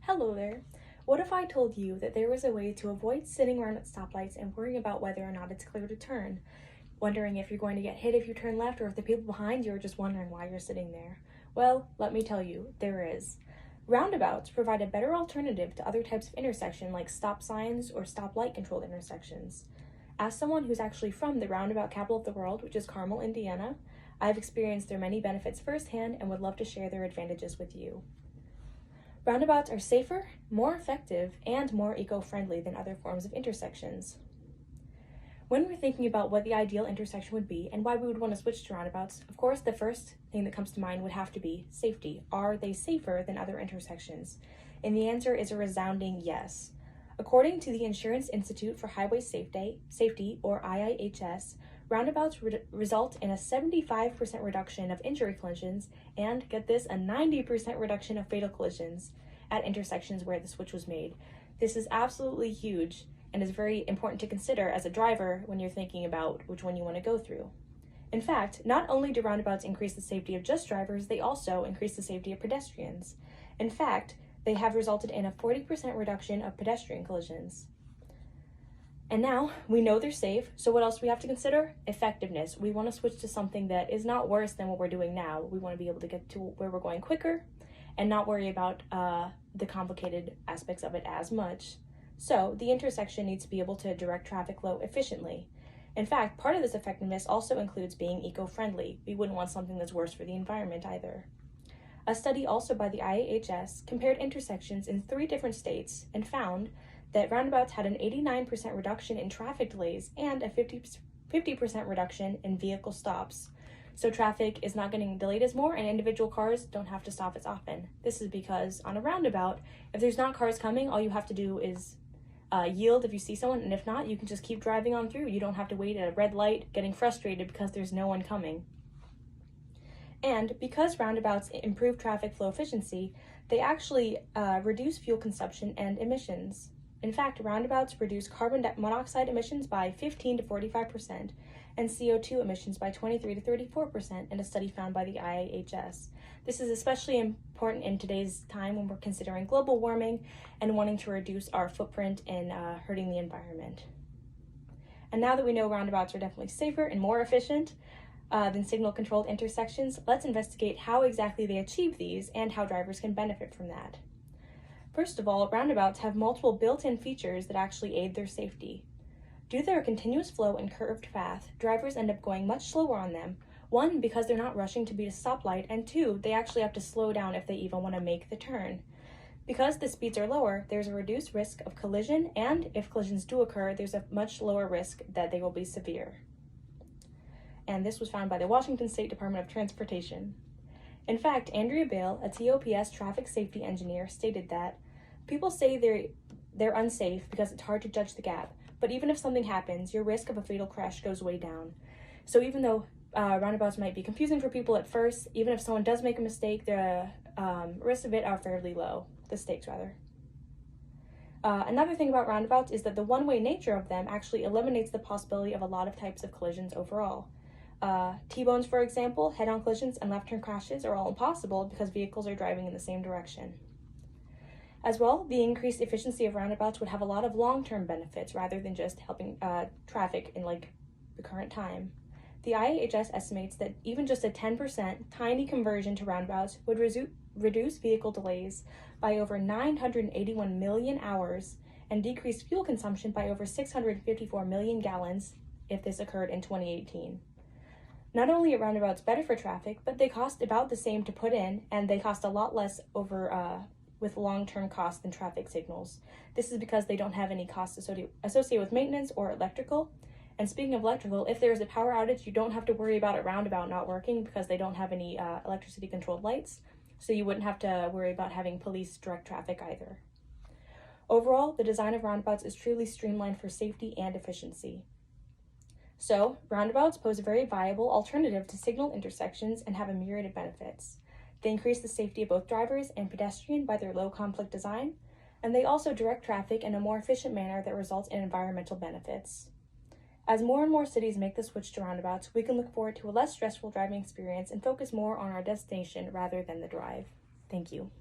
Hello there. What if I told you that there was a way to avoid sitting around at stoplights and worrying about whether or not it's clear to turn? Wondering if you're going to get hit if you turn left or if the people behind you are just wondering why you're sitting there? Well, let me tell you, there is. Roundabouts provide a better alternative to other types of intersection like stop signs or stoplight controlled intersections. As someone who's actually from the roundabout capital of the world, which is Carmel, Indiana, I've experienced their many benefits firsthand and would love to share their advantages with you. Roundabouts are safer, more effective, and more eco-friendly than other forms of intersections. When we're thinking about what the ideal intersection would be and why we would want to switch to roundabouts, of course, the first thing that comes to mind would have to be safety. Are they safer than other intersections? And the answer is a resounding yes. According to the Insurance Institute for Highway Safety, or IIHS, roundabouts result in a 75% reduction of injury collisions and, get this, a 90% reduction of fatal collisions at intersections where the switch was made. This is absolutely huge and is very important to consider as a driver when you're thinking about which one you want to go through. In fact, not only do roundabouts increase the safety of just drivers, they also increase the safety of pedestrians. In fact, they have resulted in a 40% reduction of pedestrian collisions. And now we know they're safe, so what else do we have to consider? Effectiveness. We want to switch to something that is not worse than what we're doing now. We want to be able to get to where we're going quicker and not worry about the complicated aspects of it as much. So the intersection needs to be able to direct traffic flow efficiently. In fact, part of this effectiveness also includes being eco-friendly. We wouldn't want something that's worse for the environment either. A study also by the IIHS compared intersections in 3 different states and found that roundabouts had an 89% reduction in traffic delays and a 50% reduction in vehicle stops. So traffic is not getting delayed as more and individual cars don't have to stop as often. This is because on a roundabout, if there's not cars coming, all you have to do is yield if you see someone, and if not, you can just keep driving on through. You don't have to wait at a red light getting frustrated because there's no one coming. And because roundabouts improve traffic flow efficiency, they actually reduce fuel consumption and emissions. In fact, roundabouts reduce carbon monoxide emissions by 15 to 45% and CO2 emissions by 23 to 34% in a study found by the IIHS. This is especially important in today's time when we're considering global warming and wanting to reduce our footprint in hurting the environment. And now that we know roundabouts are definitely safer and more efficient than signal-controlled intersections, let's investigate how exactly they achieve these and how drivers can benefit from that. First of all, roundabouts have multiple built-in features that actually aid their safety. Due to their continuous flow and curved path, drivers end up going much slower on them. 1, because they're not rushing to beat a stoplight, and 2, they actually have to slow down if they even want to make the turn. Because the speeds are lower, there's a reduced risk of collision, and if collisions do occur, there's a much lower risk that they will be severe. And this was found by the Washington State Department of Transportation. In fact, Andrea Bale, a TOPS traffic safety engineer, stated that people say they're unsafe because it's hard to judge the gap, but even if something happens, your risk of a fatal crash goes way down. So even though roundabouts might be confusing for people at first, even if someone does make a mistake, the risks of it are fairly low, the stakes rather. Another thing about roundabouts is that the one-way nature of them actually eliminates the possibility of a lot of types of collisions overall. T-bones, for example, head-on collisions and left-turn crashes are all impossible because vehicles are driving in the same direction. As well, the increased efficiency of roundabouts would have a lot of long-term benefits rather than just helping traffic in the current time. The IIHS estimates that even just a 10% tiny conversion to roundabouts would reduce vehicle delays by over 981 million hours and decrease fuel consumption by over 654 million gallons if this occurred in 2018. Not only are roundabouts better for traffic, but they cost about the same to put in, and they cost a lot less with long-term costs than traffic signals. This is because they don't have any costs associated with maintenance or electrical. And speaking of electrical, if there is a power outage, you don't have to worry about a roundabout not working because they don't have any electricity-controlled lights, so you wouldn't have to worry about having police direct traffic either. Overall, the design of roundabouts is truly streamlined for safety and efficiency. So, roundabouts pose a very viable alternative to signal intersections and have a myriad of benefits. They increase the safety of both drivers and pedestrian by their low conflict design, and they also direct traffic in a more efficient manner that results in environmental benefits. As more and more cities make the switch to roundabouts, we can look forward to a less stressful driving experience and focus more on our destination rather than the drive. Thank you.